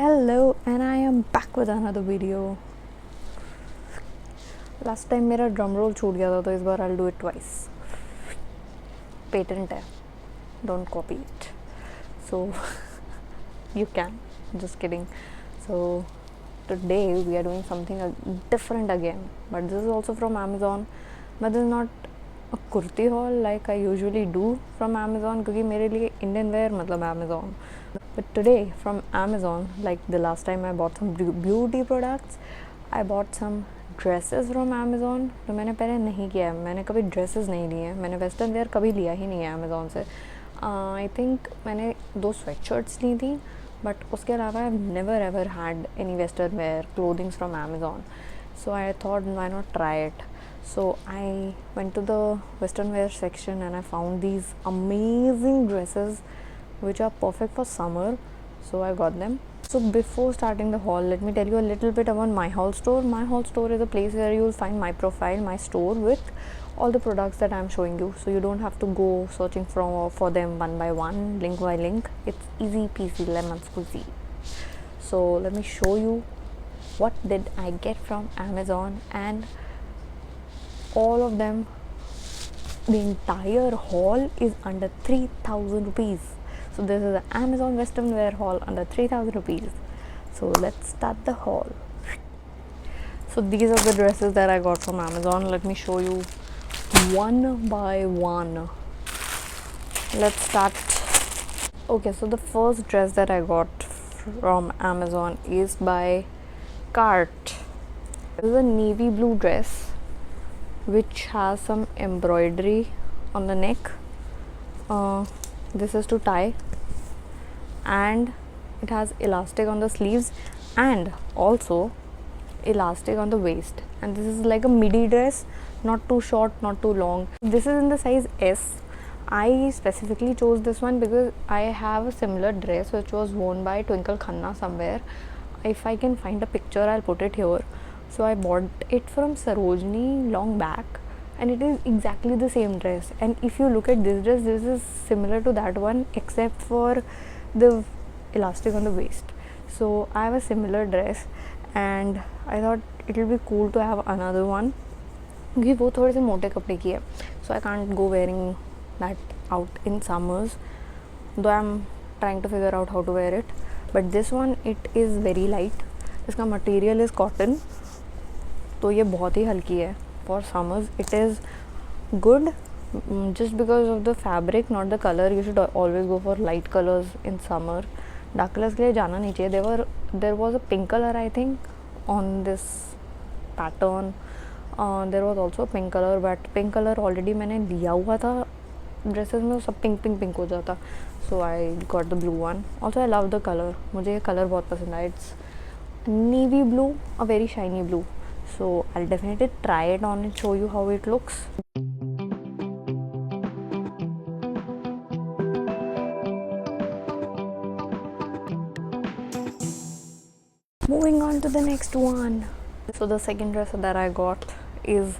Hello, and I am back with another video. Last time मेरा drum roll छूट गया था, तो इस बार I'll do it twice. Patent है, don't copy it. So you can, just kidding. So today we are doing something different again, but this is also from Amazon. But this is not a kurti haul like I usually do from Amazon, क्योंकि मेरे लिए Indian wear मतलब Amazon. But today from Amazon, like the last time I bought some beauty products, I bought some dresses from Amazon. तो मैंने पहले नहीं किया है, मैंने कभी ड्रेसेस नहीं लिए हैं, मैंने वेस्टर्न वेयर कभी लिया ही नहीं है अमेज़ॉन से. आई थिंक मैंने 2 स्वेट शर्ट्स ली थी, बट उसके अलावा I never ever had any western wear clothings from Amazon. So I thought why not try it. So I went to the western wear section and I found these amazing dresses which are perfect for summer, so I got them. So before starting the haul, let me tell you a little bit about My Haul Store. My Haul Store is a place where you will find my profile, my store with all the products that I am showing you, so you don't have to go searching for them one by one, link by link. It's easy peasy lemon squeezy. So let me show you what did I get from Amazon, and all of them, the entire haul is under 3,000 rupees. So this is an Amazon western wear haul under 3,000 rupees. So let's start the haul. So these are the dresses that I got from Amazon. Let me show you one by one. Let's start. Okay, so the first dress that I got from Amazon is by Cart. This is a navy blue dress which has some embroidery on the neck. This is to tie, and it has elastic on the sleeves and also elastic on the waist, and this is like a midi dress, not too short, not too long. This is in the size S. I specifically chose this one because I have a similar dress which was worn by Twinkle Khanna somewhere. If I can find a picture, I'll put it here. So I bought it from Sarojini long back, and it is exactly the same dress. And if you look at this dress, this is similar to that one except for the elastic on the waist. So I have a similar dress and I thought it will be cool to have another one, क्योंकि वो थोड़े से मोटे कपड़े की है. So I can't go wearing that out in summers, though I'm trying to figure out how to wear it. But this one, it is very light. इसका material is cotton, तो ये बहुत ही हल्की है. For summers it is good just because of the fabric, not the color. You should always go for light colors in summer. Dark colors के लिए जाना नहीं चाहिए. There was a pink color I think on this pattern. There was also a pink color, but pink color already मैंने लिया हुआ था dresses में, सब पिंक हो जाता. So I got the blue one. Also I love the color. मुझे ये कलर बहुत पसंद आया. It's navy blue, a very shiny blue. So I'll definitely try it on and show you how it looks. Moving on to the next one. So the second dress that I got is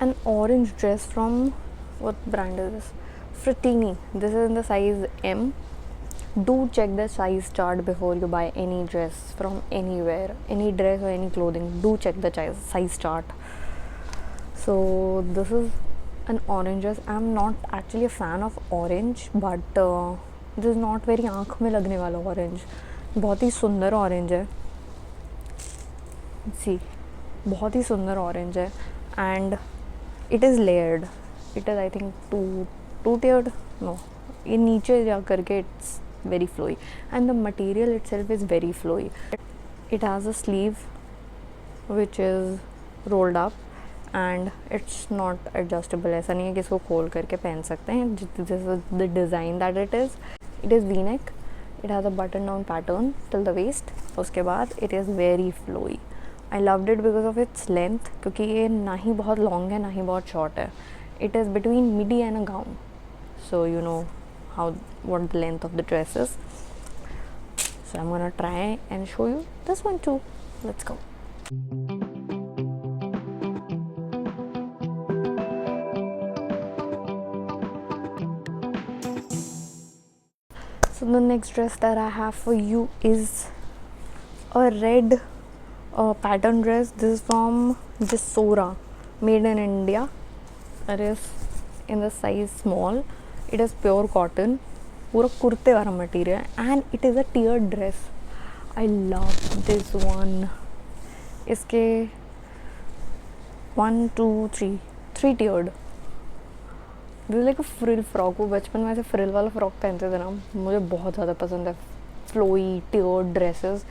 an orange dress from, what brand is this? Fratini. This is in the size M. Do check the size chart before you buy any dress from anywhere, any dress or any clothing. Do check the size chart. So this is an orange dress. I'm not actually a fan of orange, but this is not very आँख में लगने वाला orange. बहुत ही सुंदर orange है. See, बहुत ही सुंदर orange है, and it is layered. It is I think two tiered. No, ये नीचे जा करके it's very flowy, and the material itself is very flowy. It has a sleeve which is rolled up and it's not adjustable. ऐसा नहीं है कि इसको खोल करके पहन सकते हैं. This is the design that it is. It is V-neck. It has a button down pattern till the waist. उसके बाद it is very flowy. I loved it because of its length, क्योंकि ये ना ही बहुत long है ना ही बहुत short है. It is between midi and a gown, so you know what the length of the dress is. So I'm gonna try and show you this one too. Let's go. So the next dress that I have for you is a red pattern dress. This is from Jessora, made in India. It is in the size small. It is pure cotton, पूरा कुर्ते वाला material, and it is a tiered dress. I love this one. इसके 1 2 3 tiered. This like a frill frock. वो बचपन में ऐसे frill वाला frock पहनते थे ना, मुझे बहुत ज़्यादा पसंद है flowy tiered dresses.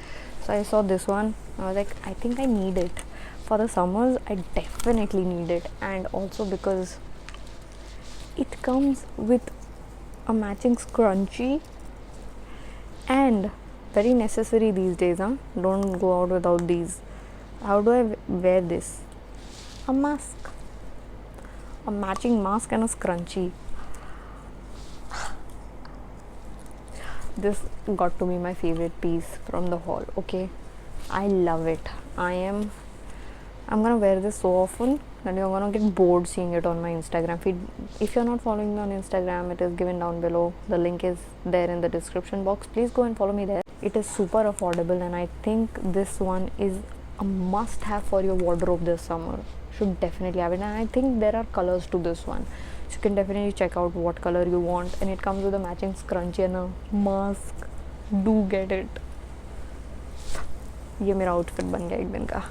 So I saw this one. I was like, I think I need it for the summers. I definitely need it, and also because it comes with a matching scrunchie, and very necessary these days. Don't go out without these. How do I wear this? A mask, a matching mask and a scrunchie. This got to be my favorite piece from the haul. Okay, I love it. I'm gonna wear this so often that you're gonna get bored seeing it on my Instagram feed. If you're not following me on Instagram, it is given down below. The link is there in the description box. Please go and follow me there. It is super affordable, and I think this one is a must have for your wardrobe this summer. Should definitely have it. And I think there are colors to this one, so you can definitely check out what color you want. And it comes with a matching scrunchie and a mask. Do get it. ये मेरा outfit बन गया एक दिन का.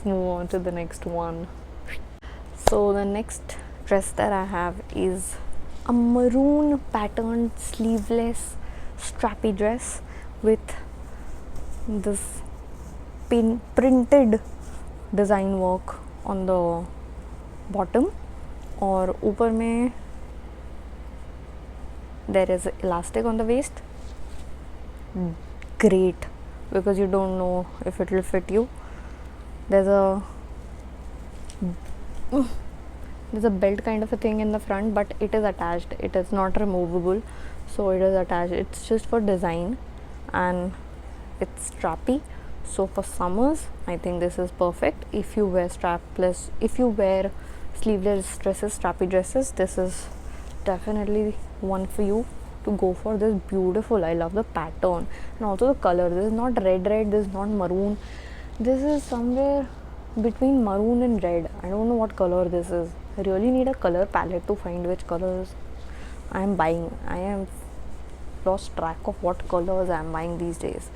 Move on to the next one. So the next dress that I have is a maroon patterned sleeveless strappy dress with this printed design work on the bottom, और ऊपर में there is elastic on the waist. Great, because you don't know if it will fit you. There's a belt kind of a thing in the front, but it is attached. It is not removable, so it is attached. It's just for design, and it's strappy. So for summers, I think this is perfect. If you wear sleeveless dresses, strappy dresses, this is definitely one for you to go for. This beautiful. I love the pattern and also the color. This is not red. This is not maroon. This is somewhere between maroon and red. I don't know what color this is. I really need a color palette to find which colors I am buying. I am lost track of what colors I am buying these days.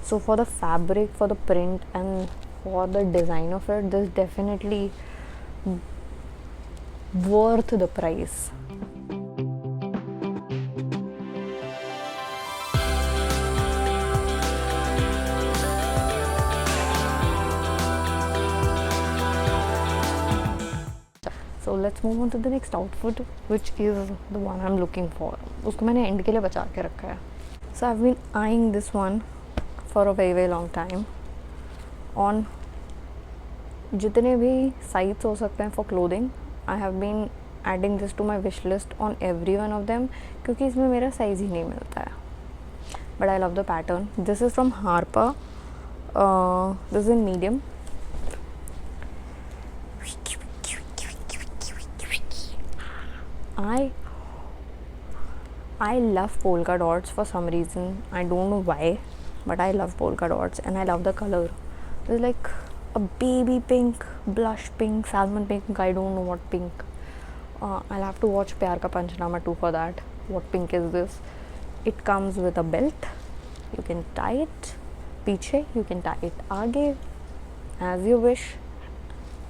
So for the fabric, for the print, and for the design of it, this is definitely worth the price. So let's move on to the next outfit, which is the one I'm looking for. उसको मैंने end के लिए बचा के रखा है. So I've been eyeing this one for a very long time. On जितने भी sites हो सकते हैं for clothing, I have been adding this to my wish list on every one of them, क्योंकि इसमें मेरा size ही नहीं मिलता है. But I love the pattern. This is from Harpa. This is in medium. I love polka dots for some reason. I don't know why, but I love polka dots, and I love the color. It's like a baby pink, blush pink, salmon pink. I don't know what pink. I'll have to watch Pyar Ka Panchnama 2 for that. What pink is this? It comes with a belt. You can tie it piche. You can tie it aage, as you wish,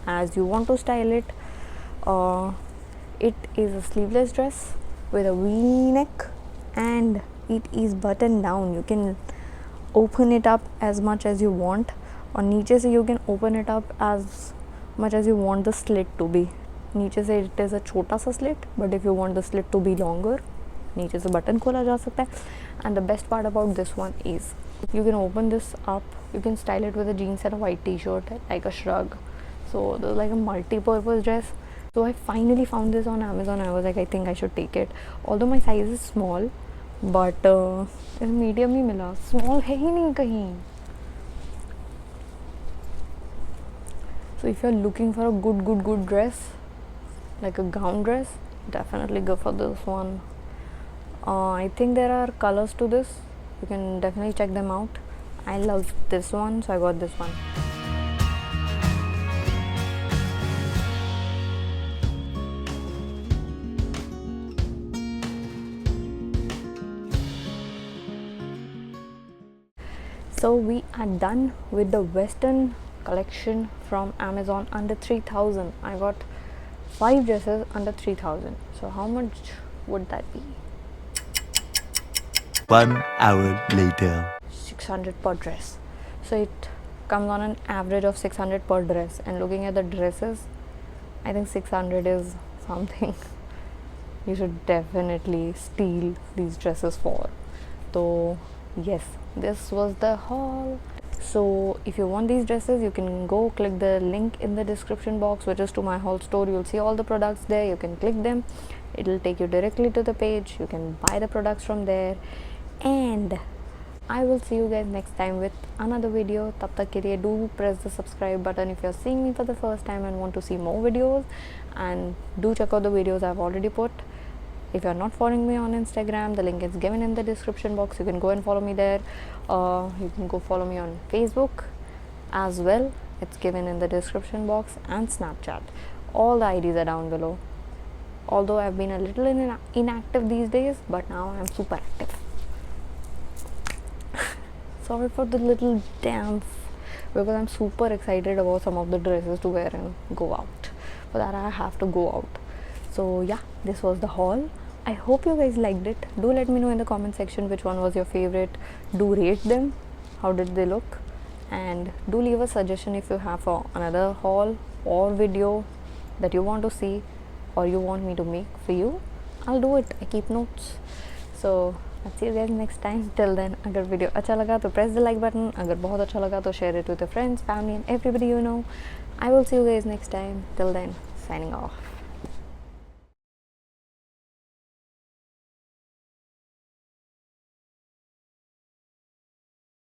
as you want to style it. It is a sleeveless dress with a V-neck, and it is buttoned down. You can open it up as much as you want, और नीचे से you can open it up as much as you want the slit to be. नीचे से it is a छोटा सा slit, but if you want the slit to be longer, नीचे से button खोला जा सकता है. And the best part about this one is you can open this up, you can style it with a jeans and a white t-shirt like a shrug. So there's like a multi-purpose dress. So I finally found this on Amazon. I was like, I think I should take it. Although my size is small, but medium ही मिला. Small है ही नहीं कहीं. So if you're looking for a good dress, like a gown dress, definitely go for this one. I think there are colors to this. You can definitely check them out. I love this one, so I got this one. So we are done with the Western collection from Amazon under 3000. I got 5 dresses under 3000. So how much would that be? 1 hour later. 600 per dress. So it comes on an average of 600 per dress. And looking at the dresses, I think 600 is something you should definitely steal these dresses for. So yes, this was the haul. So if you want these dresses, you can go click the link in the description box, which is to my haul store. You'll see all the products there. You can click them, it'll take you directly to the page. You can buy the products from there, and I will see you guys next time with another video. Tab tak ke liye do press the subscribe button if you're seeing me for the first time and want to see more videos, and do check out the videos I've already put. If you're not following me on Instagram, the link is given in the description box. You can go and follow me there. You can go follow me on Facebook as well. It's given in the description box, and Snapchat. All the IDs are down below. Although I've been a little inactive these days, but now I'm super active. Sorry for the little dance, because I'm super excited about some of the dresses to wear and go out. For that I have to go out. So yeah, this was the haul. I hope you guys liked it. Do let me know in the comment section which one was your favorite. Do rate them. How did they look? And do leave a suggestion if you have another haul or video that you want to see or you want me to make for you. I'll do it. I keep notes. So I'll see you guys next time. Till then, अगर video अच्छा लगा तो press the like button. अगर बहुत अच्छा लगा तो share it with your friends, family and everybody you know. I will see you guys next time. Till then, signing off.